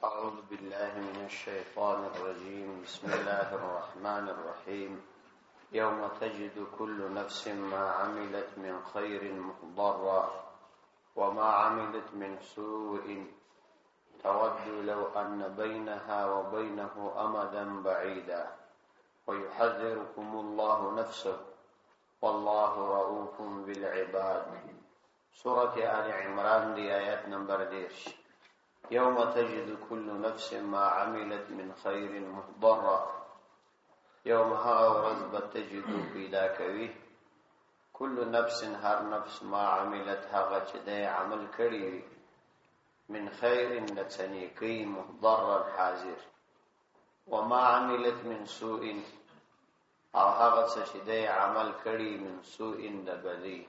أعوذ بالله من الشيطان الرجيم. بسم الله الرحمن الرحيم. يوم تجد كل نفس ما عملت من خير محضرا وما عملت من سوء تود لو أن بينها وبينه أمدا بعيدا ويحذركم الله نفسه والله رؤوف بالعباد. سورة آل عمران دي آيات نمبر 10. يوم تجد كل نفس ما عملت من خير محضرا. يوم هغه ورځ به تجدو پیدا کوي كل نفس هر نفس ما عملت هغه چې د عمل کړی وي من خير لتنيكي محضرا حاضر وما عملت من سوء او هغه چې د عمل کړی من سوء د بدی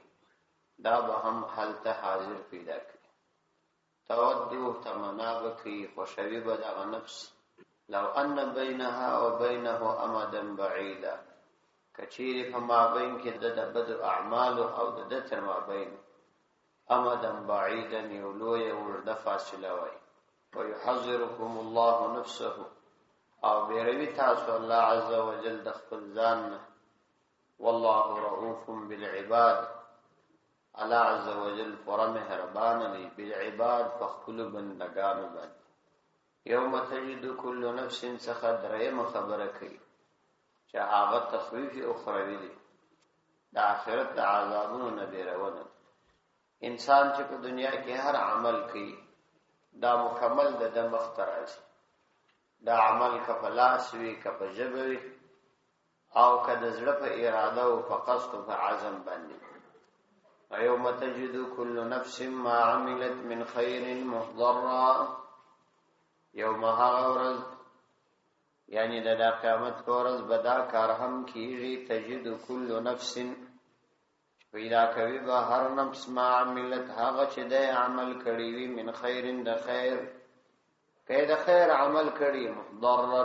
دا به هم حالت حاضر پیدا کوي. تودو تمنا بکی خوشوی بدغ نفس لو ان بینها و بینه امدا بعیدا کچیری فما بین که د بد اعمال او د تر ما بین امدا بعیدا یولوی ورد فاصله وی ويحذركم الله نفسه او بیروی تاسو الله عز وجل د خپل ځان والله رؤوف بالعباد. الله عز وجل پر مهربان دی بالعباد فخلو بندگانو باندې. یوم تجد كل نفس سخدریم خبره کوي چې هغه تخویف اخروی دی د آخرت د عذابونو نه بیرونه. انسان چې په دنیا کې هر عمل کوي دا مکمل د مخترج دا عمل کفلاس وی کپ جبوي او کده زړه په اراده او په قصد او په عزم باندې. ويوم تجد كل نفس ما عملت من خير محضرا. يوم هاورز يعني د قیامت کورز بدا کار هم کیږي. تجد كل نفس پیدا کوي به هر نفس ما عملت هغه چې د عمل کړی وي من خير د خیر کید خیر عمل کړی محضرا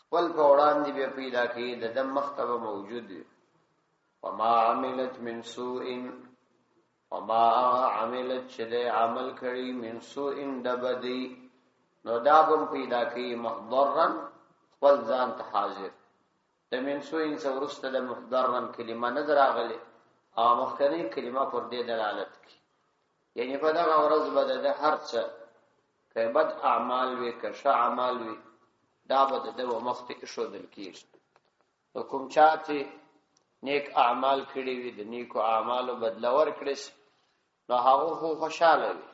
خپل په وړاندې به پیدا کوي د مختبه موجود وي. وما عملت من سوء وما عملت شد عمل کړي من سوء دبدي نو دابم پیدا کوي محضرا خپل ځان ته حاضر. د من سوء سورسته د محضرا کلمه نظر اغله او مخکنی کلمه پر دې دلالت کوي یعنی په دا ورځ بده د هر څه که بد اعمال وي که ښه اعمال وي دا بده د مخته شو دل کیږي. حکم چاته نیک اعمال کړي وي د نیکو اعمالو بدلور کړي نو هغه خو خوشاله وي.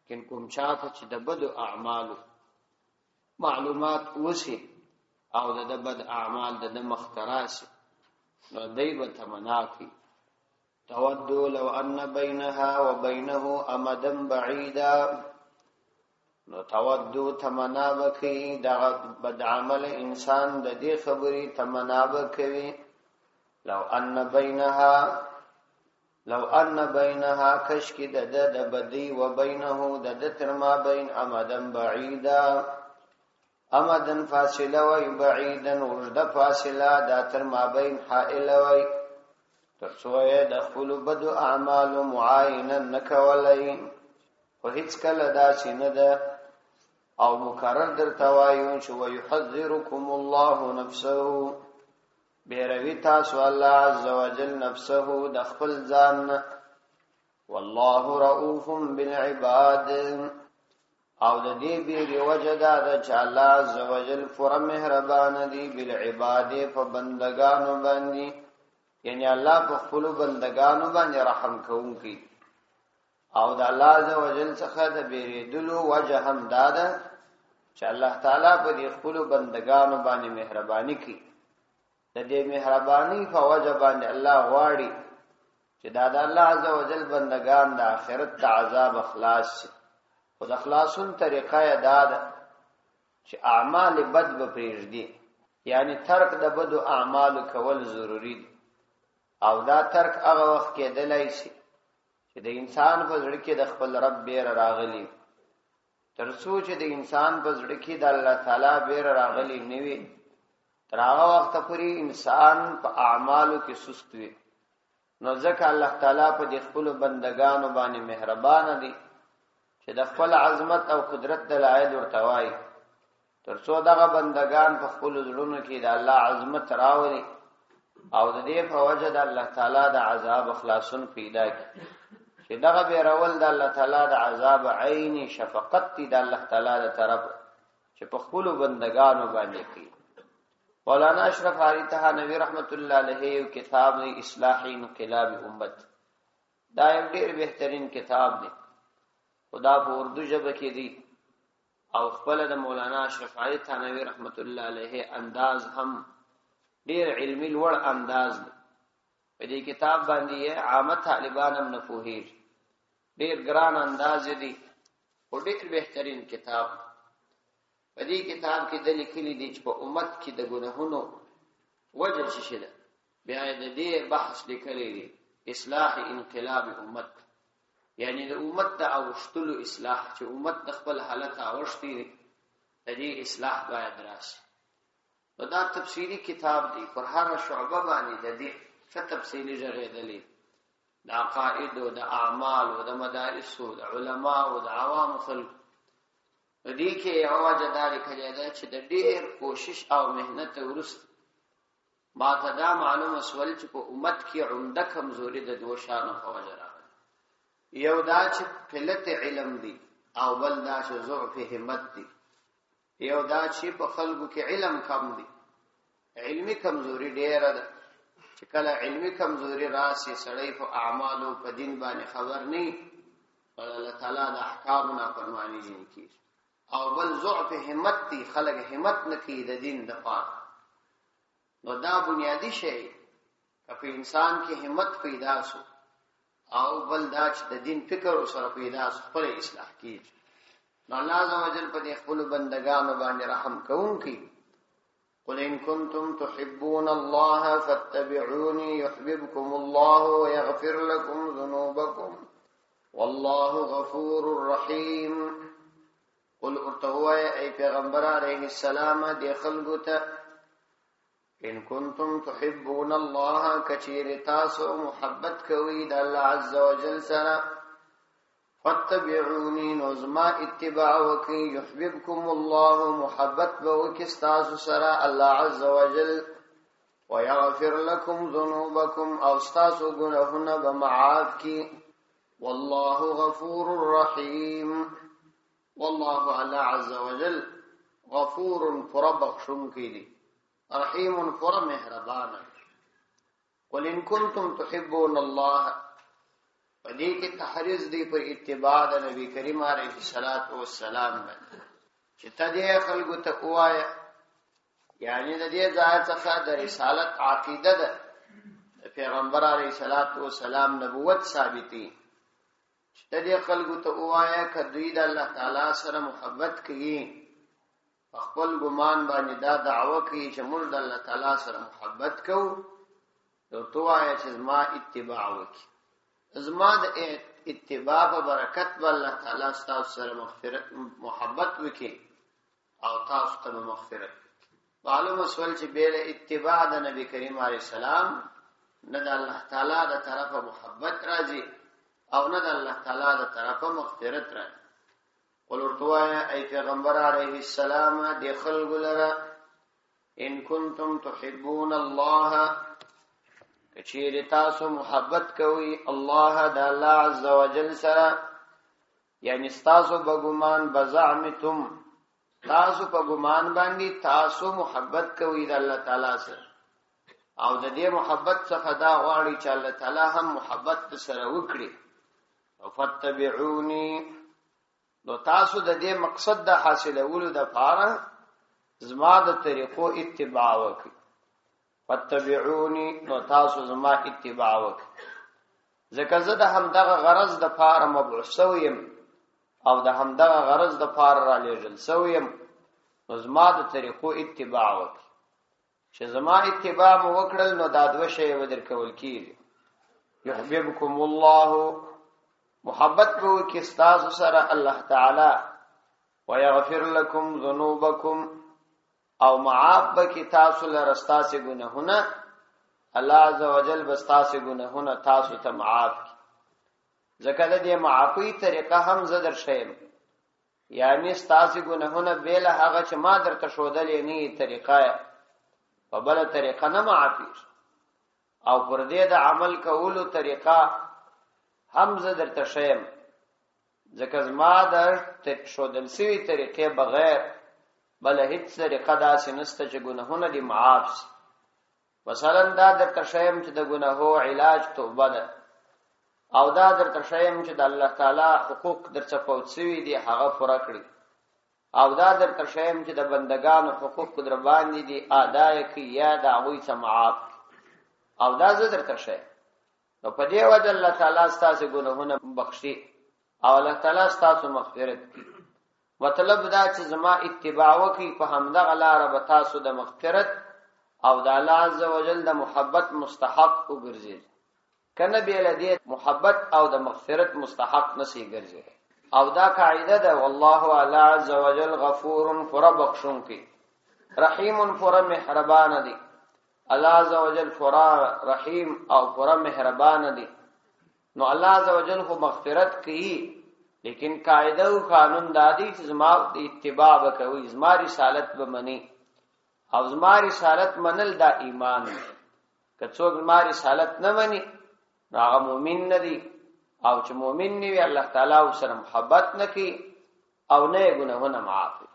کین کوم چاته چې د بد اعمالو معلومات وسی او د بد اعمال د مختراس نو دای به تمنا کوي. تودو لو ان بینها وبینه امدا بعیدا نو تودو تمنا وکي دا بد عمل انسان د دې خبري تمنا وکوي لو ان بینها کشک د بدی و بینه د تر ما بین امدا بعیدا امدا فاصله و بعیدا وجد فاصله د تر ما بین حائل و ترڅو دخل بد اعمال معاینه نکولین او هیڅ کله دا سینه ده او مکرر در توایون شو ويحذركم الله نفسه بیروی تاسو الله عز وجل نفسه د خپل ځان والله رؤوف بالعباد او د دې بیری وجدا د چې الله عز وجل پر مهربان دی بالعباد په بندگانو باندې یعنی الله په خپل بندگانو باندې رحم کوونکی او د الله عز وجل څخه د بیری دلو وجه هم داده چې الله تعالی په دې خپل بندگانو باندې مهرباني کوي. د دې مهرباني په وجه باندې الله غواړي چې دا د الله عز وجل بندگان د آخرت د عذاب خلاص شي. خو د خلاصون طریقه یې دا ده چې اعمال بد به پرېږدي یعنی ترک د بدو اعمال کول ضروری دي او دا ترک هغه وخت کېدلی شي چې د انسان په زړه کې د خپل رب بیر راغلی تر څو چې د انسان په زړه کې د الله تعالی بیر راغلی نه وي تر هغه وخت پورې انسان په اعمالو کې سست وي. نو ځکه الله تعالی په دې خپل بندگانو باندې مهربان دي چې د خپل عظمت او قدرت دلایل ورته وایي، ترڅو دغه بندگان په خپل زړونو کې د الله عظمت راوړي او د دې په وجه د الله تعالی د عذاب خلاصون پیدا کړي، چې دغه بیرول د الله تعالی د عذاب عیني شفقت دی د الله تعالی د طرف چې په خپل بندگانو باندې کوي. مولانا اشرف علي تهانوي رحمت الله علیه یو کتاب دی اصلاح انقلاب امت، دا یو ډیر بهترین کتاب دی، خدا په اردو ژبه کې دی او خپل د مولانا اشرف علي تهانوي رحمت الله علیه انداز هم ډیر علمي لوړ انداز دی. په دې کتاب باندې عامه طالبان هم نه پوهیږي، ډیر ګران انداز دی او ډیر بهترین کتاب. په دې کتاب کې د لیکلي دي چې په امت کې د ګناهونو وجه څه شي ده، بیا د دې بحث لیکلی دی اصلاح انقلاب امت، یعنی د امت د اوښتلو اصلاح، چې امت د خپل حالت اوښتي دی د دې اصلاح باید راشي. نو دا تفصیلی کتاب دی، پر هر شعبه باندې د دې څه تفصیلی ژغېدلی، د عقاید او د اعمال او د مدارس او د علما او د عوام خلک. دې کې یو وجه دا لیکلی ده چې د ډېر کوشش او مهنت وروسته ما ته دا معلومه سول چې په امت کې عمده کمزوري د دوه شانو په وجه راغلي، یو دا چې قلت علم دی او بل دا چې ضعف همت دی. یو دا چې په خلکو کې علم کم دی، علمي کمزوري ډېره ده، چې کله علمي کمزوري راسي سړی په اعمالو په دین باندې خبر نه وي، الله تعالی د احکامو نافرماني ځینې کېږي. او بل ضعف همت دی، خلک همت نه کوي د دین د پاره. نو دا بنیادی شی که په انسان کې همت پیدا شو او بل دا چې د دین فکر سره پیدا شو، خپل اصلاح کیږي. نو الله عزوجل په دې خپل بندگانو باندې رحم کوونکی. قل ان کنتم تحبون الله فاتبعوني يحببكم الله ويغفر لكم ذنوبكم والله غفور رحيم. قل ارتوای ای پیغمبر علیہ السلام دی خلقو ته ان کنتم تحبون الله کچیر تاسو محبت کوي د الله عز وجل سره فاتبعوني نظما اتباع وکي يحببكم الله محبت بوکي تاسو سره الله عز وجل ويغفر لكم ذنوبكم او تاسو ګناهونه بمعاف کی والله غفور رحيم. والله الله عز وجل غفور فربخشم کی دی رحیم فر مهربان. قل ان کنتم تحبون الله، پدې کې تحریض دی پر اتباع د نبی کریم علیه الصلاۃ والسلام باندې، چې تدې خلکو ته وایا، یعنی د دې ځای څخه د رسالت عقیده ده د پیغمبر علیه الصلاۃ والسلام نبوت ثابتي، چې تدې خلکو ته وایا کدی د الله تعالی سره محبت کوي، خپل ګمان باندې دا دعوه کوي چې موږ د الله تعالی سره محبت کوو، نو توایا چې زما اتباع وکړي، زما د اتباع په برکت به الله تعالی ستاسو سره مغفرت محبت وکړي او تاسو ته مغفرت. معلومه سول چې بیل اتباع د نبی کریم علیه السلام نه د الله تعالی د طرفه محبت راځي او نه د الله تعالی د طرفه مغفرت راځي. قل ارتوایا ای پیغمبر علیہ السلام دی خلق لرا ان کنتم تحبون الله کچیر تاسو محبت کوي الله د الله عز وجل سره، یعنی تاسو بګمان بزعمتم، تاسو په ګمان باندې تاسو محبت کوي د الله تعالی سره او د دې محبت څخه دا غواړي چې الله تعالی هم محبت سره وکړي. او فتبعوني، نو تاسو د دې مقصد د حاصلولو د پاره زما د طریقو اتباع وکړئ. فتبعوني، نو تاسو زما اتباع وکړئ، ځکه زه د همدغه غرض د پاره مبعوث شویم او د همدغه غرض د پاره را لېږل شویم، نو زما د طریقو اتباع وکړئ. چې زما اتباع مو وکړل نو دا دوه شی به درکول کېږي، يحببكم الله، محبت به وکړي ستاسو سره الله تعالی، ويغفر لكم ذنوبكم، او معاف بکړي تاسو لره ستاسو ګناهونه، الله عز وجل به ستاسو ګناهونه تاسو ته معاف کړي. ځکه د دې معافی طریقه هم زه درښیم، یعنی ستاسې ګناهونه بېله هغه چې ما درته ښودلې نه طریقه په بله طریقه نه معافیږي، او پر دې د عمل کولو طریقه هم زه درته ښیم، ځکه زما د ښودل سوي طریقې بغیر بله هیڅ طریقه داسې نشته چې ګناهونه دې معاف سي. مثلا دا درته ښیم چې د ګناهو علاج توبه ده، او دا درته ښیم چې د الله تعالی حقوق درڅه فوت سوي دي هغه پوره کړي، او دا درته ښیم چې د بندګانو حقوق در باندې دي ادا یې کړي یا د هغوی څه معاف، او دا زه درته ښیم. نو په دې وجه الله تعالی ستاسې ګناهونه بخښي او الله تعالی ستاسو مغفرت کوي. مطلب دا چې زما اتباع وکړي، په همدغه لاره به تاسو د مغفرت او د الله عز وجل د محبت مستحق وګرځئ، کنه بېله دې محبت او د مغفرت مستحق نسی ګرځي. او دا قاعده ده، والله الله عز وجل غفور پوره بخښونکی، رحیم پوره مهربان دی. الله عز وجل پوره رحیم او پوره مهربان دی. نو الله عز وجل خو مغفرت کوي، لیکن قاعده او قانون دادی چې زما اتباع وکوي، زما رسالت به مني، او زما رسالت منل دا ایمان دی. که څوک زما رسالت نه مني نو هغه مؤمن نه دی، او چې مؤمن نه وي الله تعالی سره محبت نه کوي او نه یې ګناهونه معاف کوي.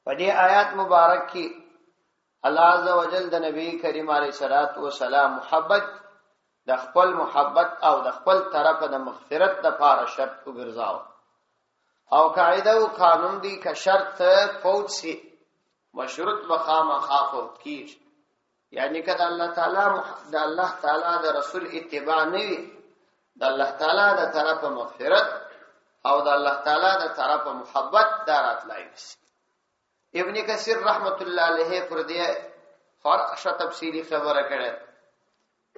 په دې آیات مبارک کې الله عز وجل د نبی کریم علیه الصلاۃ والسلام محبت د خپل محبت او د خپل طرفه د مغفرت د لپاره شرط وګرځاو، او قاعده او قانون دی که شرط فوت سي مشروط بخامخا فوت کیږي، یعنی که د الله تعالی د رسول اتباع نه وي، د الله تعالی د طرفه مغفرت او د الله تعالی د طرفه محبت دارات لایس. ابن کثیر رحمت الله علیه پر دې فرق تفصیلی خبره کړه.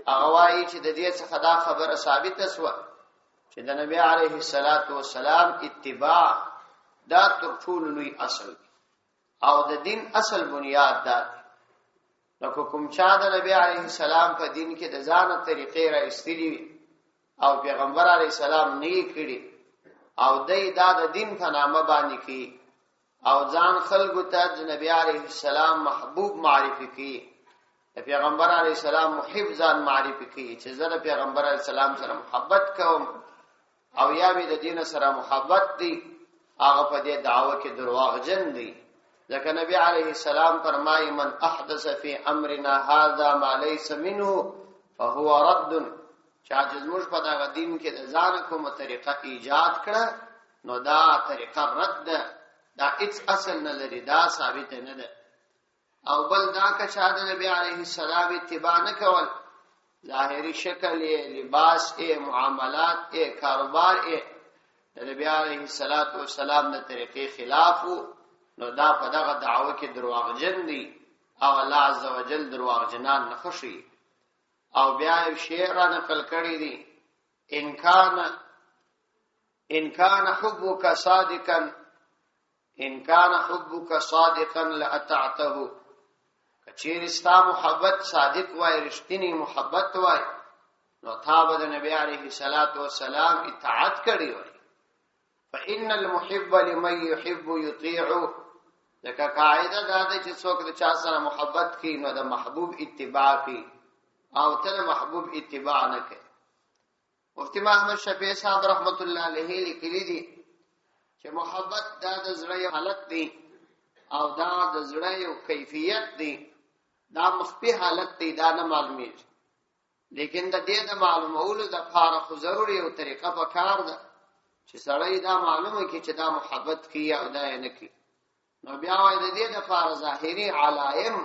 هغه وایي چې د دې څخه دا خبره ثابته شوه چې د نبی علیه الصلاۃ والسلام اتباع دا تر ټولو لوی اصل او د دین اصل بنیاد ده. نو کوم چا د نبی علیه السلام په دین کې د ځان طریقې را استلی او پیغمبر علیه السلام نه کړي او دای دا د دین په نامه باندې کې او ځان خلکو ته د نبی علیه السلام محبوب معرفي کوي، د پیغمبر علیه السلام محب ځان معرفي کوي چې زه د پیغمبر علیه السلام سره محبت کوم او یا به د دین سره محبت دی، هغه په دې دعوه کې درواغجن دی. ځکه نبی علیه السلام فرمایي من احدث فی امرنا هذا ما ليس منه فهو رد، چې زموږ په دغه دین کې د ځان کومه طریقه ایجاد کړه نو دا طریقه رد ده، دا هیڅ اصل نه لري، دا ثابت نه ده. او بل دا که چا د نبی علیه السلام اتباع نه کول، ظاهری شکل یې، لباس یې، معاملات یې، کاروبار یې د نبی علیه السلام د طریقې خلاف نو دا په دغه دعوه کې درواغجن دی او الله عز وجل درواغجنان نه خوښي. او بیا یو شعر را نقل کړی دی، ان کان حبک صادقا لأطعته، کچیر ستا محبت صادق وای، رښتینی محبت وای، نو تا به د نبی علیه السلام اطاعت کړی وای. فإن المحب لمن يحب يطيع، لکه قاعده دا ده چې څوک د چا سره محبت کوي نو د محبوب اتباع کوي او ته د محبوب اتباع نه کوي. مفتی محمد شفیع صاحب رحمت الله علیه لیکلی دي چې محبت دا د زړه حالت دی او دا د زړه یو کیفیت دی، دا مخفي حالت دی، دا نه معلومیږي، لیکن د دې د معلومولو د لپاره خو ضروري یو طریقه پکار ده چې سړی دا معلومه کړي چې دا محبت کوي او دا نه کوي. نو بیا وایي د دې لپاره ظاهري علائم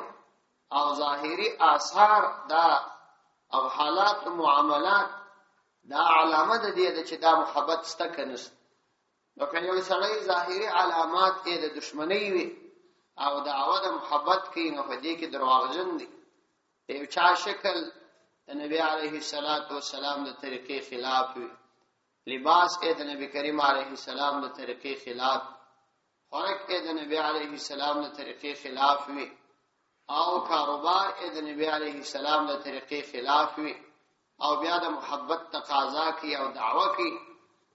او ظاهري آثار دا او حالات او معاملات دا علامه ده دې چې دا محبت سته کنه. نو که یو سړی ظاهري علامات یې د دشمنی وي او دعوه د محبت کوي نو په دې کې درواغجن دی. یو چا شکل د نبی علیه السلام د طریقې خلاف وي، لباس یې د نبی کریم علیه السلام د طریقې خلاف، خوراک یې د نبی علیه السلام د طریقې خلاف وي، او کاروبار یې د نبی علیه السلام د طریقې خلاف وي، او بیا د محبت تقاضا کوي او دعوه کوي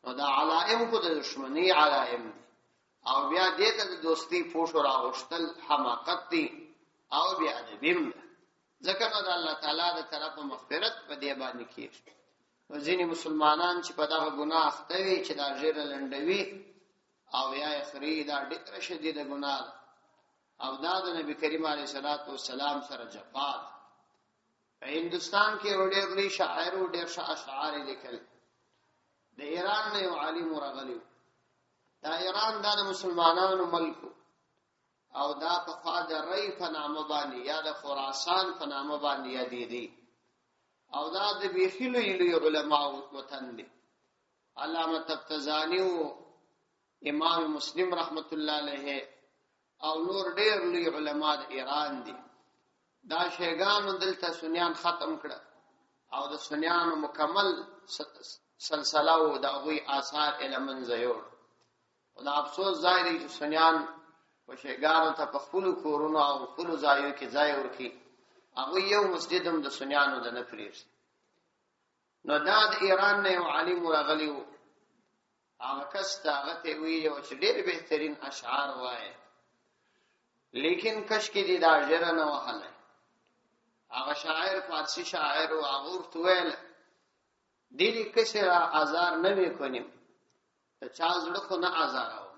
نو دا علائم کو د دشمنی علائم دي او بیا دې ته د دوستی پوښ راغشتل حماقت دي او بیا ادبیم ده ځکه نو د الله تعالی د طرفه مغفرت په دې باندې کیږي. ځینې مسلمانان چې په دغه ګناه اخته وي چې دا ژیره لنډوي او یا خري دا ډېره شدیده ګناه ده او دا د نبی کریم علیه الصلاۃ والسلام سره جفا ده. په هندوستان کې ډېر لوی شاعر او ډېر اشعار لیکل. د ایران نه یو عالم راغلی، دا ایران د مسلمانانو ملک او دا په خوا د ری په نامه باندې یا د خراسان په نامه باندې یادېدی او دا د بیخي لوی علماء وطن دی. علامه تفتزانی او امام مسلم رحمت الله علیه او نور ډېر لوی علما د ایران دي. دا شیګانو دلته سنیان ختم کړه او د سنیانو مکمل سلسله او د هغوی آثار علمن زیور. او دا افسوس ځای دی چې سنیان په شیګانو ته په خپلو کورونو او خپلو ځایو کې ځای ورکړي، هغوی یو مسجد هم د سنیانو د نه پرېږدي. نو دا د ایران نه یو عالم راغلی و، هغه کس ته هغه ته ویلي و چې ډېر بهترین اشعار وایي، لیکن کشکې دې دا ژیره نه وهلی. هغه شاعر فارسی شاعر و، هغه ورته ویل دلی کسی را آزار نمیکنیم، تا چا زړه خو نه آزاراو.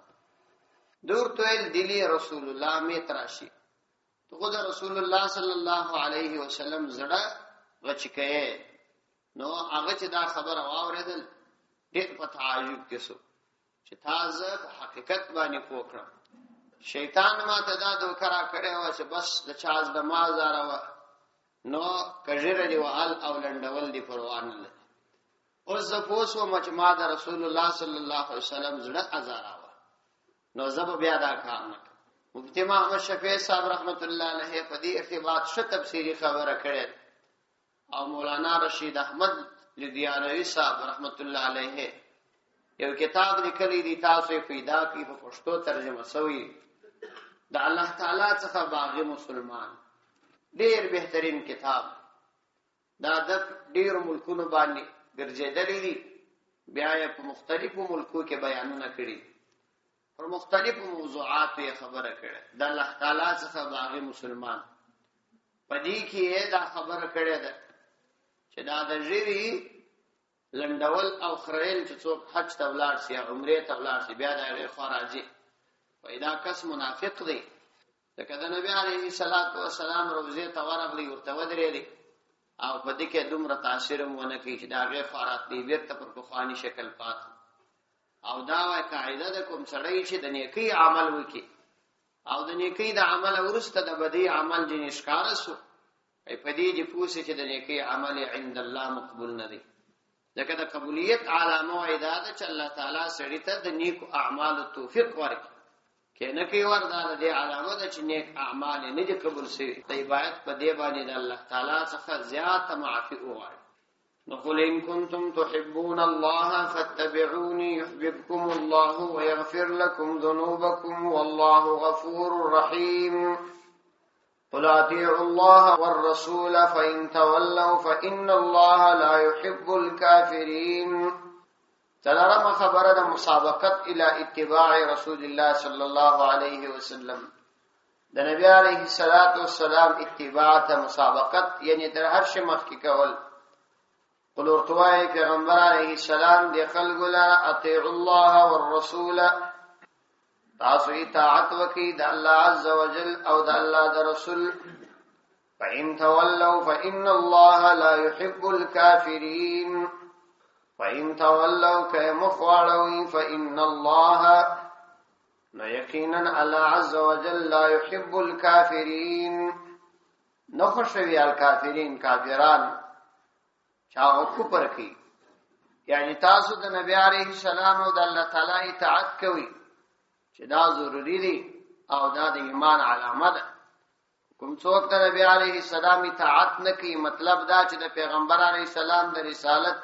دور تو ویل دلی رسول الله می تراشی، تو خود رسول الله صلی الله علیه وسلم زړه غچکې. نو هغه چې دا خبره واورېدل ډېر په تعجب کې شو چې تازه په حقیقت باندې پوکړم. شیطان ما ته دا دوکه را کړې وه چې بس د چا زړه ما آزاروه، نو کژېره دې وهل او لنډول دې پروا نه لري. اوس زه پوه شوم چې ما د رسول الله صلی الله علیه وسلم زړه آزاراوه، نو زه به بیا دا کار نه کوم. مفتی محمد شفیع صاحب رحمت الله علیه په دې ارتباط ښه تفسیري خبره کړې، او مولانا رشید احمد لدیانوي صاحب رحمت الله علیه یو کتاب لیکلی دی، تاسو پیدا کی په پښتو ترجمه شوی، د الله تعالی څخه باغی مسلمان. ډیر بهترین کتاب دا د ډیر ملکونو باندې ګرځېدلی دی، بیا یې په مختلفو ملکو کې بیانونه کړي، پر مختلفو موضوعاتو یې خبره کړې. د الله تعالی څخه باغی مسلمان په دې کې دا خبره کړې ده چې دا د ژیرې لنډول او خریل چې څوک حج ته ولاړ شي، عمرې ته ولاړ شي، بیا د هغې خوا راځي، وایي دا کس منافق دی. ځکه د نبي علیه الصلاة والسلام روضې ته ورغلی، ورته ودرېدی او په دې کې دومره تاثیر هم ونه کړي چې د هغې خوا راتلی، بېرته پر پخواني شکل پاتې. او دا وایي قاعده ده کوم سړی چې د نیکۍ عمل وکړي او د نیکۍ د عمله وروسته د بدۍ عمل ځینې ښکاره سو، په دې دې پوه سي چې د نیکۍ عمل عند الله مقبول نه دی. ځکه د قبولیت علامه وایي دا ده چې الله تعالی سړي ته د نیکو اعمالو توفیق ورکړي، که نه کوي وردا د دې علامه ده چې نیک اعمال نه دي قبول شوي. دی باید په دې باندې د الله تعالی څخه زیاته معافي وغواړي. نو قل ان کنتم تحبون الله فاتبعوني يحببكم الله ويغفر لكم ذنوبكم والله غفور رحيم. قل اطيعوا الله والرسول فإن تولوا فإن الله لا يحب الكافرين. تلرم خبر د مسابقت الى اتباع رسول الله صلی الله علیه وسلم. د نبی علیه الصلاۃ والسلام اتباع ته مسابقت یعنی در هر شي مخکې کول. قل ورتوای پیغمبر علیه السلام دی خلق لرا اطیعوا الله والرسول، تاسو اطاعت وکي د الله عز وجل او د الله د رسول. فإن تولوا فإن الله لا يحب الكافرين. فإن تولوا كمخوالوا فإن الله لا يقينا الله عز وجل لا يحب الكافرين. نخشوي الكافرين کافران چاو کفر کی، یعنی تاسو د نبی علیه السلام او د الله تعالی اطاعت کوي چې دا ضروری دی او دا د ایمان علامه ده. کوم څوک د نبی علیه السلام اطاعت نه کوي، مطلب دا چې د پیغمبر علیه السلام د رسالت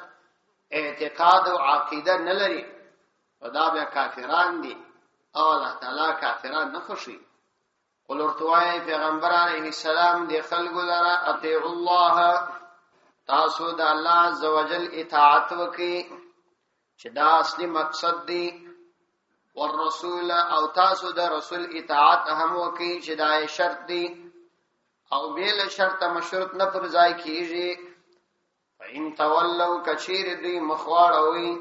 اعتقاد او عقیده نه لري، او دا بیا کافران دي او الله تعالی کافران نه خوښوي. قل ورتوای پیغمبر علیه السلام دی خلق لرا اطیعوا الله، تاسو د الله عز وجل اطاعت وکي چې دا اصلي مقصد دی. والرسول او تاسو د رسول اطاعت هم وکي چې دا شرط دی او بیل شرط مشروط نه پر ځای کیږي. فإن تولوا کثیر دی مخواړوي،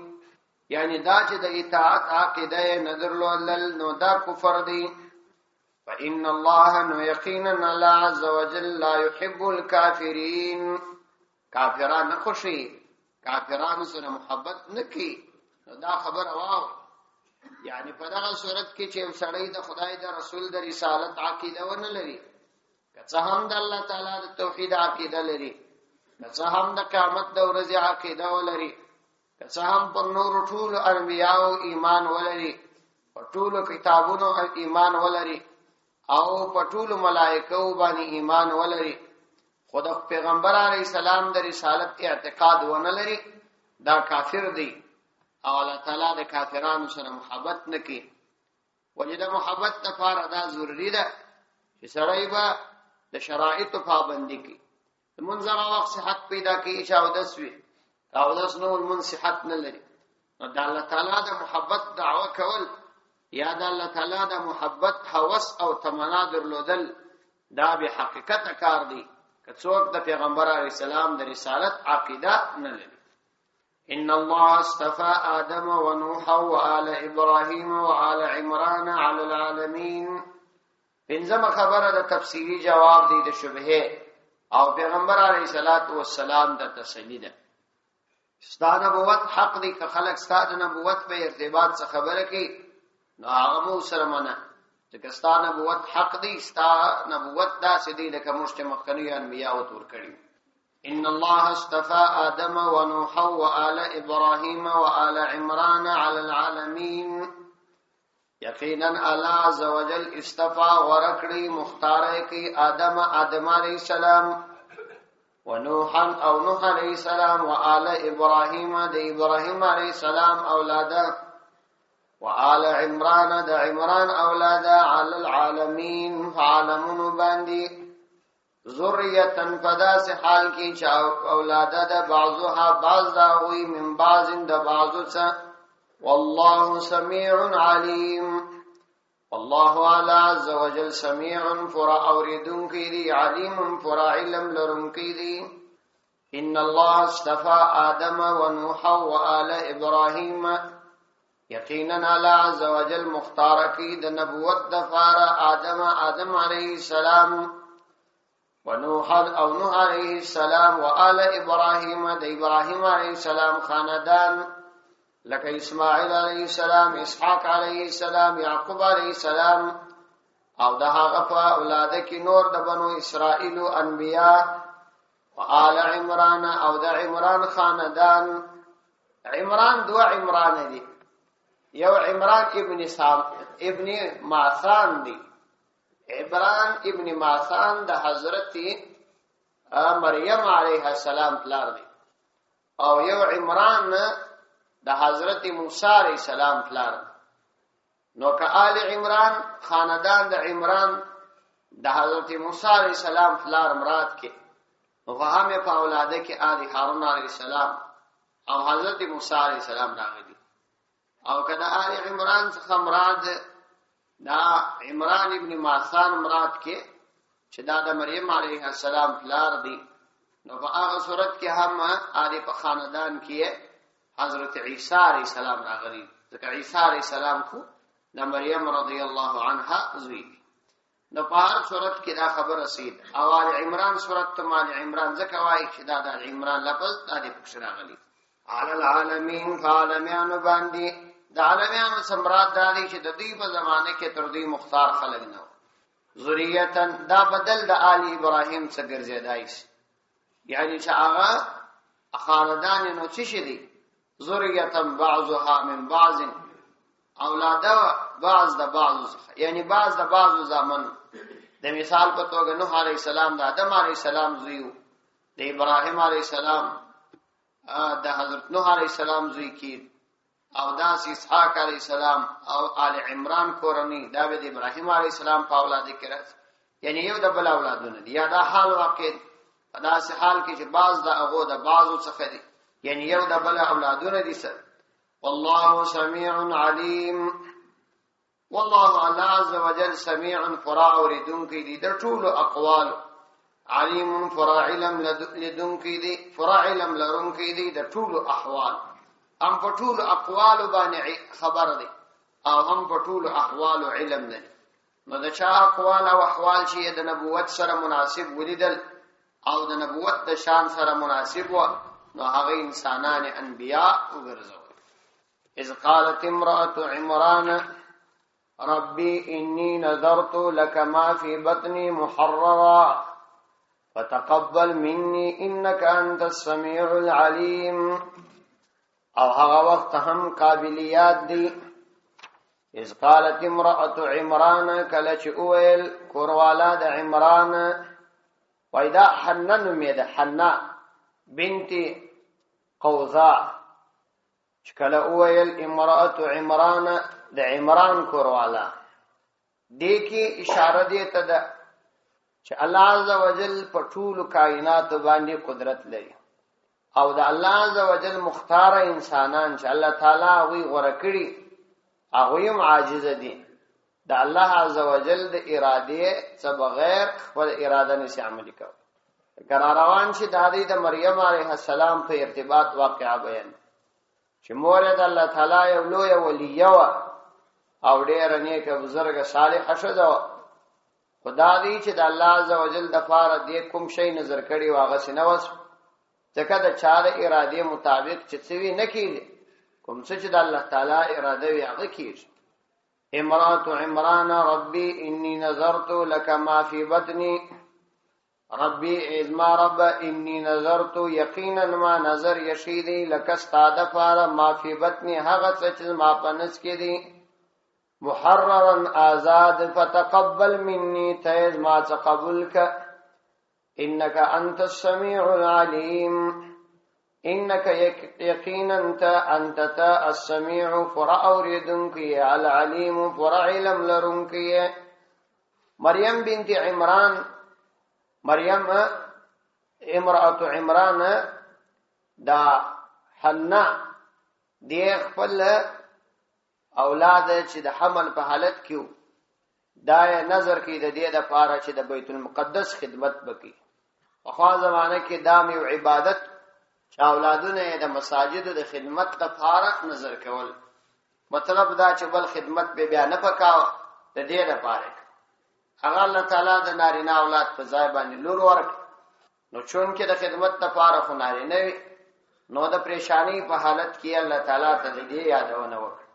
یعنی دا چې د اطاعت عقیده نه درلودل نو دا کفر دی. فإن الله نو یقینا الله عز وجل لا يحب الكافرين، کافران خوشي، کافران سره محبت نکي. دا خبر واو، یعنی په دغه صورت کې چې سړی د خدای د رسول د رسالت عقیده ونه لري، که هم د الله تعالی د توحید عقیده لري، که هم د قیامت د ورځې عقیده ولري، که هم پر نور ټول انبیاء ایمان ولري، په ټول کتابونو ایمان ولري، او په ټول ملائکه باندې ایمان ولري، خود پیغمبر علیه السلام د رسالت اعتقاد ونه لري، دا کافر دی. او الله تعالی د کافرانو سره محبت نکي. وجد محبت لپاره دا ضروری ده چې سړی به د شرایطو پابندي کوي. منځغه وخت صحت پیدا کوي چې او دسوي او داس نو المن صحت نه لري. نو د الله تعالی د محبت دعوه کول یا د الله تعالی د محبت هوس او تمنا درلودل دا به حقیقت کار دی که څوک د پیغمبر علیه السلام د رسالت عقیده نه لري. إن الله اصطفى آدم ونوحا وآل إبراهيم وآل عمران على العالمين. پنځمه خبره د تفصیلی جواب دی د شبهه او پیغمبر علیه السلام د تسلی ده. ستاسو نبوت حق دی که خلق ستاسو نبوت په ارتباط څخه خبره کوي نو هغه مو سره منه، چې ستاسو نبوت حق دی، ستاسو نبوت داسې دی لکه مخکنی انبیاء او تور کړي. إن الله اصطفى آدم ونوحا وآل إبراهيم وآل عمران على العالمين. یقینا الله عز وجل اصطفى ورکړي مختار کی آدم علیہ السلام، ونوحا او نوح علیہ السلام، وآل ابراهيم د ابراهيم علیہ السلام اولاده، وآل عمران د عمران اولاده، على العالمين عالمون باندې، ذریتن پدا سے حال کی چا اولاده د بعضها بعض داوی من بعض د بعضو څخه. والله سميع عليم. والله على عز وجل سميع فرا اوریدون کی دی، علیم فرا علم لرون کی دی. ان الله اصطفى آدم ونوحا وآل ابراهيم. یقینا الله عز وجل مختار کی د نبوت دفار آدم علیہ السلام، ونوح او نوح علیہ السلام، وآل ابراهيم د ابراهيم علیہ السلام خاندان، لکه اسماعیل علیہ السلام، اسحاق علیہ السلام، یعقوب علیہ السلام، او د هغه په اولاده کې نور د بنو اسرائیل انبیاء، وآل عمران او د عمران خاندان. عمران دو عمران دي، یو عمران ابن معثان دی. عمران ابن معثان د حضرت مریم علیہ السلام پلار دی، او یو عمران د حضرت موسی علیہ السلام پلار دی. نو که آل عمران خاندان د عمران د حضرت موسی علیہ السلام پلار مراد کې، نو هغه په اولاده کې آل هارون علیہ السلام او حضرت موسی علیہ السلام راغلي. او کله آل عمران څخه مراد دا عمران ابن معثان مراد کې چې دا د مریم علیہ السلام پلار دی، نو په هغه صورت کې هم آل په خاندان کې حضرت عیسی علیہ السلام راغلي، ځکه عیسی علیہ السلام کو د مریم رضی الله عنها زوی. نو په هر صورت کې دا خبر رسید. او آل عمران صورت ته مال عمران ځکه وایي چې دا د عمران لفظ د دې پکښ راغلي. علی العالمین، عالمیانو باندې. د عالمیانو سمراد دادی چې د دې په زمانه کې تر دې مختار خلک نه ذریتن، دا بدل د آل ابراهیم څخه ګرځیدای شي، یعنی چې هغه خاندان نو څه شي دي، ذریتن بعضها من بعض، اولاده بعض د بعض څخه، یعنی بعض د بعض زامن. د مثال په توګه نوح علیہ السلام د آدم علیہ السلام زوی، د ابراهیم علیہ السلام د حضرت نوح علیہ السلام زوی کی، او داس اسحاق علیہ السلام او آل عمران کورنی دا د ابراهیم علیہ السلام په اولاد کې راځي، یعنی یو د بل اولادونه دي. یا دا حال واقع دا سه حال کې چې بعض د هغه د بعضو څخه دي، یعنی یو د بل اولادونه دي سره، والله سميع عليم. والله الله عز وجل سميع فرا اوریدونکی دی در ټول اقوال، علیم فرا علم لدونکی دی، فرا علم لرونکی دی در ټول احوال. هم په ټول اقوال باندې خبر دی او هم په ټول احوال علم دی. نو د چا اقوال او احوال چې د نبوت سره مناسب ولیدل او د نبوت د شان سره مناسب و، نو هغه انسانان انبیاء وګرځول. اذ قالت امرأة عمران ربي إني نذرت لك ما في بطني محررا فتقبل مني إنك أنت السميع العليم. او هغه وخت هم قابلیات دي. اذ قالت امرأة عمران کله چې اویل کوروالا د عمران، وایدا حنا نومېده، حنا بنت قوزا، چې کله اویل امرأة عمران د عمران کوروالا، دې کې اشاره دی ته ده چې الله عز وجل په ټول کائنات باندې قدرت لري او د الله عز وجل مختار انسانان چې الله تعالی وی غوړه کړی هغه هم عاجز دي. د الله عز وجل د اراده څخه بغیر خپل اراده نشي عملي کوي. ګرا روان شي د حضرت مریم علیه السلام په ارتباط واقعا بیان چې مور د الله تعالی یو لوی ولیه او ډېر نیک بزرګ صالح شوه. خدا دې چې د الله عز وجل د فار دې کوم شی نظر کړي واغه سينوس ځکه د چا د اراده مطابق چې څوی نه کیږي، کوم څه چې د الله تعالی اراده وي هغه کیږي. امرأة عمران ربي إني نذرت لك ما في بطني، ربي ازما رب إني نذرت یقینا ما نظر یشیدی لك استاد فار ما في بطني هغه څه چې ما پنس کې دي محررا آزاد فتقبل مني تیز ما تقبل ک انك انت السميع العليم. انك يقينا انت السميع فرا اوریدونکی العليم فرا علم لرونکی. مریم بنت عمران، مریم امرأة عمران دا حنا دی خپل اولاد چې د حمل په حالت کې دا نظر کې د دې د پاره چې د بیت المقدس خدمت وکړي. په خوا زمانه کې دا یو عبادت چې اولادونه د مساجد د خدمت لپاره نظر کول، مطلب دا چې بل خدمت به بیا نه پکاو د دې لپاره هغه الله تعالی د نارینه اولاد په ځای باندې لور ورک. نو چون کې د خدمت لپاره خو نارینه وي، نو د پریشانی په حالت کې الله تعالی ته دې یادونه وکړي.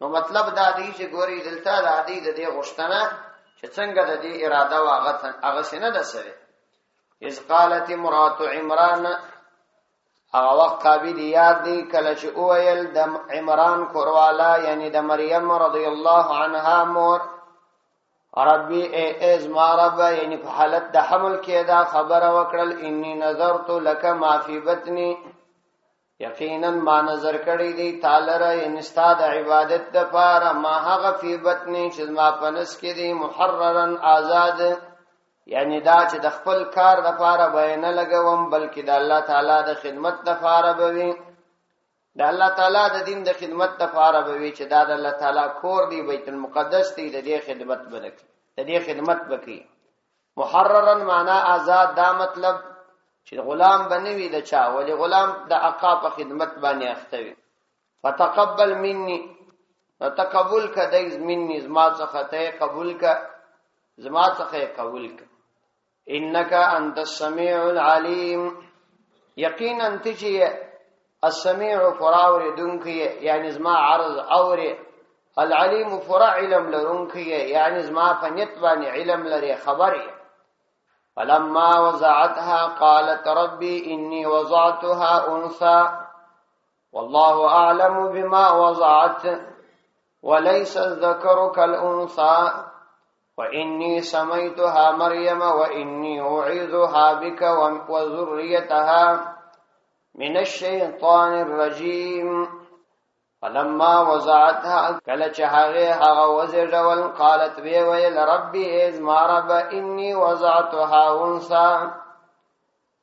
نو مطلب دا دی چې ګوري دلته د دې د غشتنه چې څنګه د دې اراده واغه هغه سینه ده سره. اذ قالت امرأة عمران، هغه وخت قابل یاد دی کله چې اویل د عمران کوروالا یعنی د مریم رضی الله عنها مور، ربي از ما رب یعنی په حالت د حمل کې دا خبره وکړل انی نذرت لك ما في بطني، یقینا ما نظر کړی دی تعالی را یعنی ستاد عبادت د پاره ما هغه فی بطنی چې ما پنس کې دی محررا آزاد، یعنی دا چې د خپل کار د پاره بیان لګوم بلکې د الله تعالی د خدمت د پاره بوي، د الله تعالی د دین د خدمت د پاره بوي چې دا د الله تعالی کور دی بیت المقدس دی، د دې خدمت وکړي، د دې خدمت وکړي. محررا معنا آزاد، دا مطلب چې غلام بنوي د چا، ولی غلام د آقا په خدمت باندې اختوي. فتقبل مني، تقبل ک د مني زما څخه ته قبول ک، زما څخه قبول ک. انك انت السميع العليم، یقینا انت چې السميع فراور دونکي یعنی زما عرض اوري، العليم فرع علم لرونکي یعنی زما په نیت باندې علم لري خبري. فلما وضعتها قالت ربي إني وضعتها أنثى والله أعلم بما وضعت وليس الذكر كالأنثى وإني سميتها مريم وإني أعيذها بك وذريتها من الشيطان الرجيم. فلما وضعتها کله چې هغه وزیږول قالت وی ویل ربي از ما رب اني وضعتها انثى،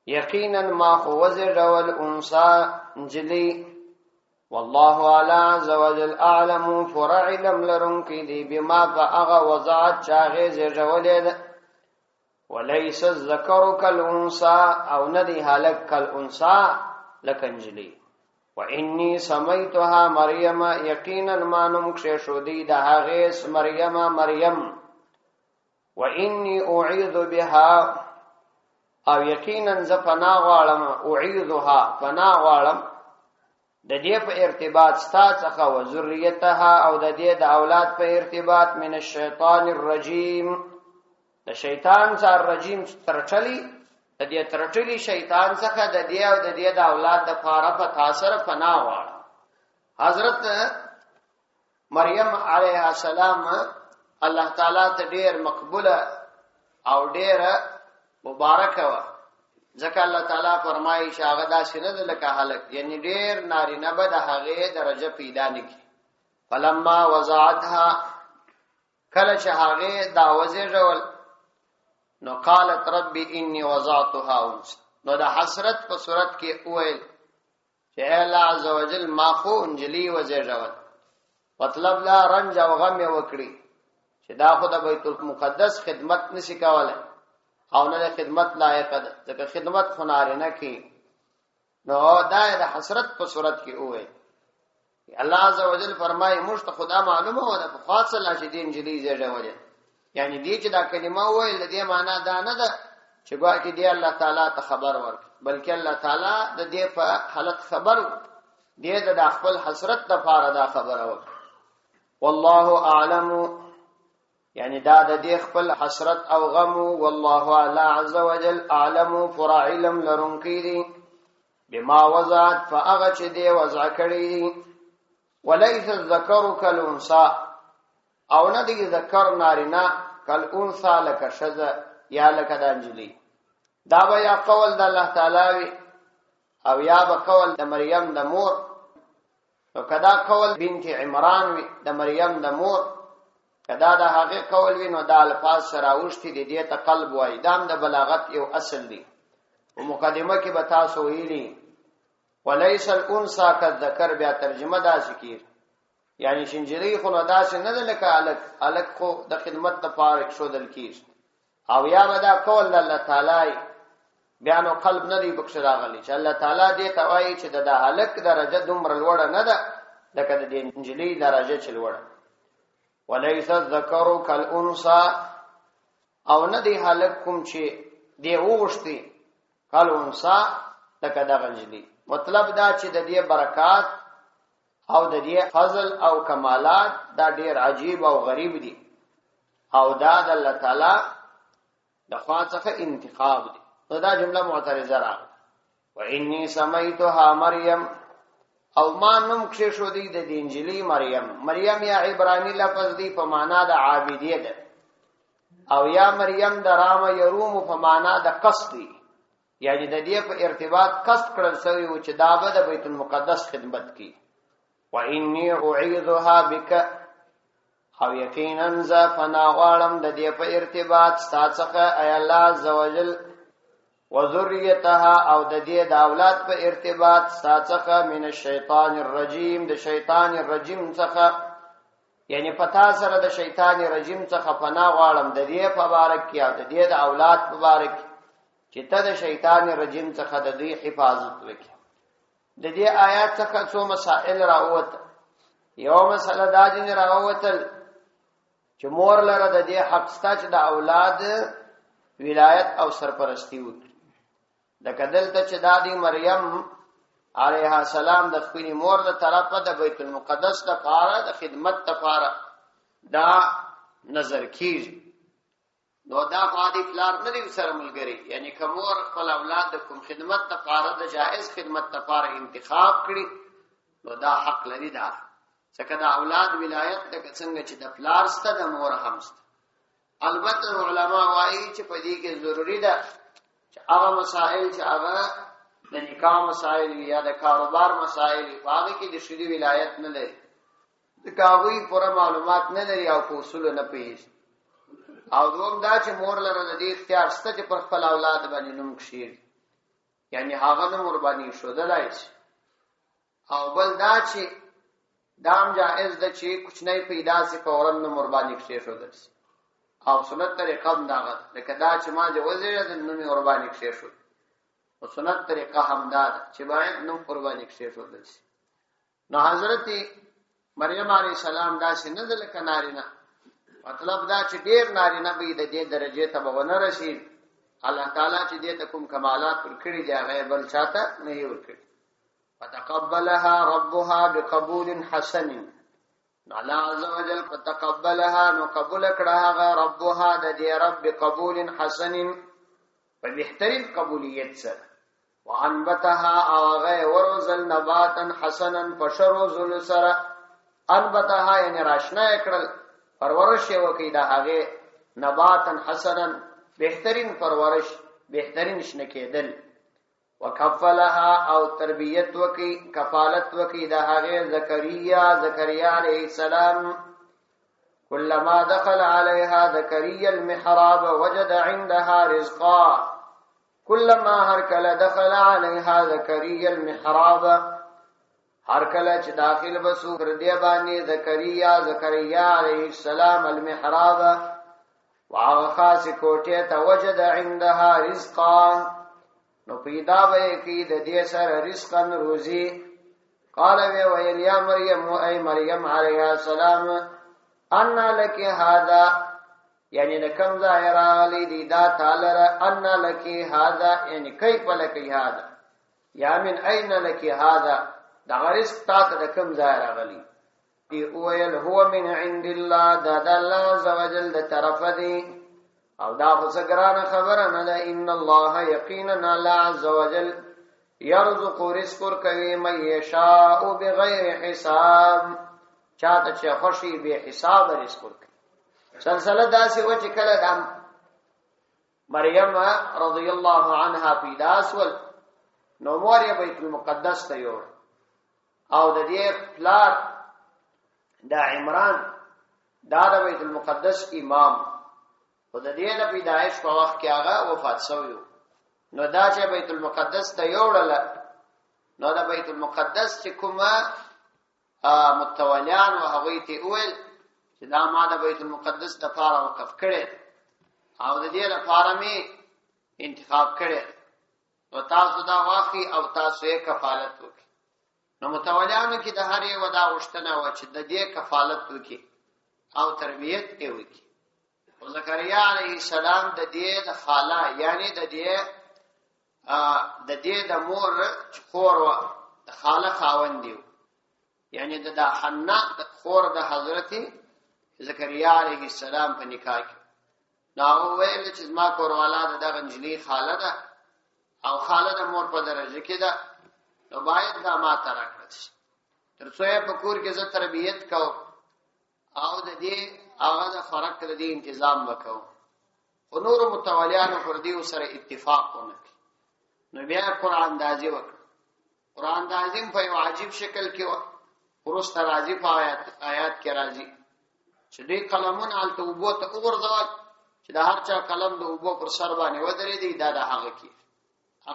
یقینا ما خو وزیږول انثى انجلی، والله على عز وجل اعلم فرع علم لرونکی دی بما فاغ وضعت چاغه زیرولید وليس الذكر كالانثى او ندی هلك كالانثى لکنجلی واني سميتها مريم يقينا ما نمکشه شودی د هغه مريم واني اعيذ بها او یقینا ز پناه غواړم اعيذها پناه غواړم د دې په ارتباط څخه او ذریتها او د دې د اولاد په ارتباط من الشیطان الرجیم د شیطان څخه رجیم ترټلی د دې ترټلی شیطان څخه د دې او د دې د اولاد د پاره په تاثیر پناه غواړم حضرت مریم علیها السلام الله تعالی ته ډیر مقبوله او ډیر مبارکه و ځکه الله تعالی فرمایي چې هغه داسې نه ده لکه هلک یعنی ډیر نارینه به د هغې درجه پیدا نه کړي فلما وضعتها کله چې هغې دا وزېږول نو قالت ربي اني وضعتها انثى نو د حسرت په صورت کې وویل چې الله عز وجل ما خو انجلي وزېږول مطلب لا رنج او غم یې وکړي چې دا خو د بیت المقدس خدمت نشي کولای او نه خدمت لایق ده ځکه خدمت خو نارینه کې نو دا د حسرت په صورت کې وای الله عز وجل فرمایي موږ ته خدا معلومه و ده په خاصه لا چې دین جلی زړه یعنی دې چې دا کلمه وایي د دې معنا دا نه ده چې ګواکې دی الله تعالی ته خبر ورک بلکې الله تعالی د دې په حالت خبر دې د خپل حسرت د فار دا خبره وک والله اعلم یعنی دا د دې خپل حسرت او غم والله اعلی عز وجل اعلم فرع علم لرونکی دی بما وضعت فاغ چې دی وضع کړی وليس الذكر كالانثى او نه دی ذکر نارینا كالانثى لك شذ یا لك دانجلی دا به یا قول د الله تعالی او یا به قول د مریم د مور نو کدا قول بنت عمران وی د مریم د مور کدا دا هغه قول وینو د الفاظ سره اوشتي دي دې ته قلب وای دام د بلاغت یو اصل دی او مقدمه کې به تاسو ویلي وليس الانثى كالذكر بیا ترجمه دا ذکر یعنی شنجری خو نه داس نه لکه الک خو د خدمت لپاره شودل کیږي او یا مدا قول د الله تعالی بیان او قلب نه دی بخښ راغلی چې الله تعالی دې ته وایي چې د الک درجه دومره لوړه نه ده لکه د انجلی درجه چې لوړه وليس الذكر كالانثى او ندی هلک کوم چې دی وغشتي كالانثى لکه د غنجلی مطلب دا چې د دې برکات او د دې فضل او کمالات دا ډیر عجیب او غریب دي او دا د الله تعالی د خاصه انتخاب دي دا جمله معترضه راغله واني سميتها مريم او ما نوم کښې شو دی د انجیلی مریم یا عبرانی لفظ دی په معنا د عابدیه ده او یا مریم د رام یروم په معنا د قصد دی یعنی د دې په ارتباط قصد کړل شوی و چې دا به د بیت المقدس خدمت کی واني اعيذها بك او یقینا ز فنا غالم د دې په ارتباط ستاسخه ای الله عزوجل وذریتها او د دې د اولاد په ارتباط ستاسخه من الشیطان الرجیم د شیطان الرجیم څخه یعنی پتا سره د شیطان الرجیم څخه پناه غواړم د دې په بارک کې او د دې د اولاد په بارک چې ته د شیطان الرجیم څخه د دې حفاظت وکړي د دې آیات څخه څو مسائل راووت یو مسله دا جن راووتل چې مور لره د دې حق ستا چې د اولاد ولایت او سرپرستی وکړي د کدل ته چې دادی مریم علیها السلام د خپل مور له طرفه د بیت المقدس لپاره د خدمت لپاره دا نظر کیږي نو دا قاضی فلار نه دی سره ملګری یعنی کومور خپل اولاد د کوم خدمت لپاره د جائز خدمت لپاره انتخاب کړي نو دا حق لري دا څنګه د اولاد ولایت د څنګه چې د فلار ست د مور همست البته علما وايي چې په دې کې ضروری ده چې هغه مسائل چې هغه د نکاح مسائل یا د کاروبار مسائل هغه کې د شری ولایت نه لري د کاوی پوره معلومات نه لري او اصول نه پیژ او دوم دا چې مور لره د دې اختیار شته چې پر خپل اولاد باندې نوم کشي یعنی هغه نوم ور باندې شو دلای شي او بل دا چې دام جائز ده چې کوچنی پیدا سي فورا نوم قرباني کېښودل شي او سنت طریقه هم دغه ده لکه دا چې ما جوز یې د نوم قرباني کېښود او سنت طریقه هم دا ده چې باید نوم قرباني کېښودل شي. نو حضرت مریم علیه السلام داسې نه ده لکه نارینه، مطلب دا چې ډېر نارینه به د دې درجې ته به ونه رسي. الله تعالی چې دې ته کوم کمالات ورکړي دي هغه بل چاته نه یې ورکړي. فتقبلها ربها بقبول حسن، الله عز وجل فتقبلها نو قبول کړه هغه ربها د دې رب بقبول حسن په بهترین قبولیت سره. وانبتها او هغه ورزل نباتا حسنا فشرزل سره. انبتها یعنی راشنا کړل پرورش وکي دا هغه نباتا حسنا بهترین پرورش بهترین شنه کېدل. وکفلها او تربیت وکي کفالت وکي دا هغه زکریا علیہ السلام. كلما دخل عليها زكريا المحراب وجد عندها رزقا. كلما هركل دخل عليها زكريا المحراب، هركل چې داخل بسو پر دی باندې زکریا علیہ السلام المحراب وعغ خاص کوټه ته وجد عندها رزقا، نو پیدا به کی د دې سره رزقا روزي. قال ویل یا مریم و ای مریم علیہ السلام ان لك هذا، یعنی لکم ظاهر علی دی دا تعالی ان لك هذا یعنی کیف لك هذا یا من اين لك هذا، دا رزق تاسو د کم ظاهر علی دی ویل هو من عند الله، دا د الله عز وجل د طرف دی او دا خو څنګه خبره نه ده. ان الله یقینا الله عز وجل يرزق رزق کوي من یشاء بغیر حساب، چاته چې خوشي به حساب رزق کوي. سلسله داسې و چې کله د مریم رضی الله عنها پیدا سول نو مور یې بیت المقدس ته یوړ او د دې پلار د عمران دا د بیت المقدس امام او د دې د پیدایش په وخت کې هغه وفات شوی. نو دا چې بیت المقدس ته یوړل نو د بیت المقدس چې کومه متولیان او هغوی ته ویل چې دا ما د بیت المقدس د لپاره وقف کړي او د دې لپاره می انتخاب کړي او تاسو دا واخی او تاسو یې کفالت وکړي. نو متولیانو کې د هر یو دا غوښتنه و چې د دې کفالت وکړي او تربیت یې وکړي. او زکریا علیه السلام د دې د خاله یعنی د دې د مور خور و د خاله خاوند دی، یعنی د حنا د خور د حضرت زکریا علیه السلام په نکاح کې نو ویل چې ما کوروالا دغه نجلی خاله ده او خاله د مور په درجه کې ده، نو باید دا ما ته راکړل شي تر څو یې په کور کې زه تربیت کوم او د دې هغه د فرق د دې تنظیم وکاو. او نور متولیانو پر دې سره اتفاق ونکړي. نو بیا قرآن دازي وکړ. قرآن دازي په یو عجیب شکل کې ورسته راځي په آیات کې راځي چې دې قلمون الته وبو ته وګرځول چې د هر چا قلم د وبو پر سر باندې ودرېدی دا د هغه کې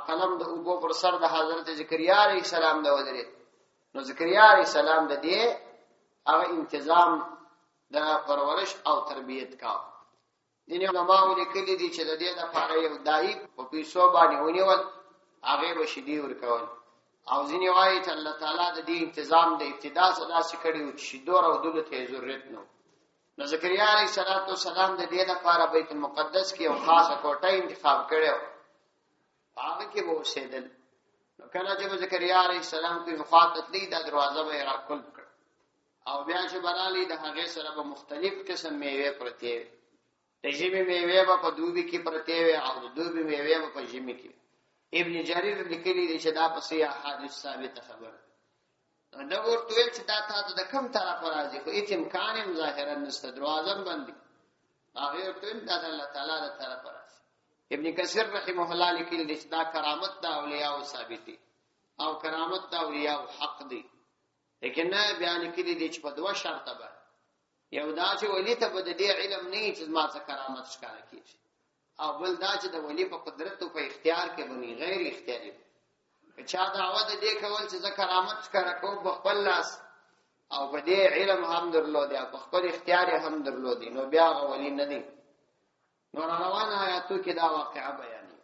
قلم د وبو پر سر د حضرت زکریا علیه السلام د ودرېد. نو زکریا علیه السلام د دې هغه تنظیم د پرورش او تربیت کا. دیني علماء لیکلي دي چې د دې لپاره یو دای په پیسو باندې ونیول هغه به شدي ورکول او ځینې وایي چې الله تعالی د دې تنظیم د ابتدا څخه داسې کړی چې دور او دولت ته ضرورت نه. نو زکریا علیه السلام د دې لپاره بیت المقدس کې یو خاصه کوټه انتخاب کړو هغه کې به اوسېدل. نو کله چې زکریا علیه السلام په مخاطب دی د دروازه به راکول کړ او بیا چې برالی د هغه سره به مختلف قسم میوه پرته وي. د ژمي میوه به په دوبي کې پرته وي او د دوبي میوه به په ژمي کې. ابن جرير لیکلی دی چې دا په صحیح حدیث ثابت خبره. دا ورته ویل چې دا تاسو د کوم طرف راځي خو هیڅ امکان هم ظاهرا نشته، دروازه باندې هغه ورته د الله تعالی د طرف راځي. ابن کثیر رحمه الله لیکلی دی چې دا کرامت د اولیاء ثابتي او کرامت د اولیاء حق دی. لیکن نه بیان کړي دي چې په دوه شرطه به یو دا چې ولی ته بده دی علم نه چې ما څه کرامت ښکار کیږي او بل دا چې د ولی په قدرت او په اختیار کې بني غیر اختیاري چا دعوت دې کول چې زه کرامت ښکاره کوم په خپل لاس او په دې علم هم درلودي او په خپل اختیار هم درلودي نو بیا غولی نه دي. نو روان آیاتو کې دا واقعه بیانې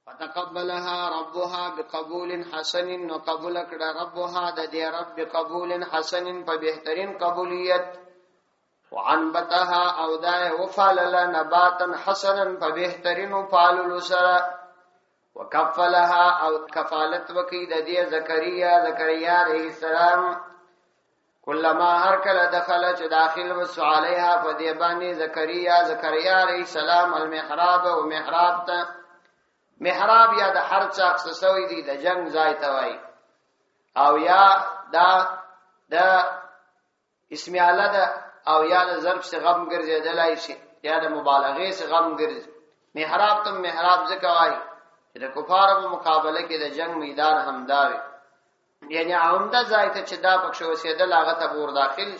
فتقبلها ربها بقبول حسن نو قبول کړه ربها د دې رب بقبول حسن په بهترین قبولیت وعنبتها او دا وفعل نباتا حسنا په بهترین فعلوا سره وکفلها او کفالت وکي د دې زکریا علیہ السلام کلما هر کله دخل چې داخل وسو علیها په دې باندې زکریا علیہ السلام المحراب او محراب ته محراب یا د هر څه اخصوصي دي د جنگ ځای ته وای او یا د اسم اعلی ده او یا د ظرف څخه غم ګرځیدلای شي یا د مبالغه څخه غم ګرځي. محراب ته محراب ځکه وای چې د کفارو په مقابله کې د جنگ میدان همداوي یعنی عمده ځای ته چې دا پکښ وسیدل هغه ته ور داخل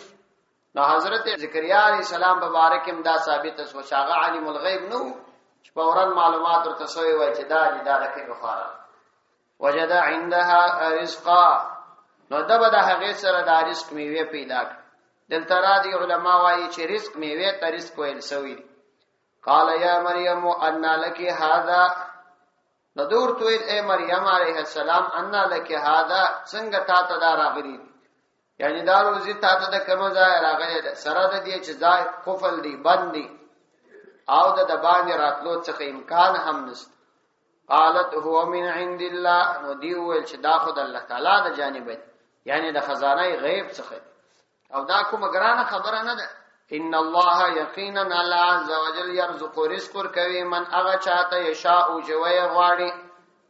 نو حضرت زکریا علیہ السلام مبارک هم دا ثابت اسو شاغه عالم الغیب نو چې فورا معلومات ورته سوی وای چې دا لري بخاره وجد عندها رزقا نو دبه د هغه سره د رزق میوه پیدا کړ. دلته را دي علما وایي چې رزق میوه ته رزق ویل سوی. قال یا مریم ان لك هذا ندور تویل اے مریم علیہ السلام ان لك هذا څنګه تا ته دا راغلی یعنی دا روزي تا ته د کوم ځای راغلی ده سره د دې چې ځای قفل دی بند دی او د باندې راتلو څخه امکان هم نشته. قالت هو من عند الله نو دی ویل چې دا خود الله تعالی د جانب دی یعنی د خزانه غیب څخه او دا کومه ګرانه خبره نه ده. ان الله یقینا الله عز وجل يرزق رزق کوي من هغه چاته یشاء جوی غواړي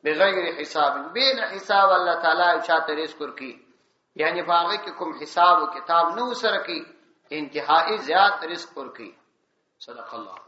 بغیر حساب بین حساب الله تعالی چاته رزق کوي یعنی هغه کې کوم حساب او کتاب نو سره کوي انتهایی زیات رزق کوي. صدق الله.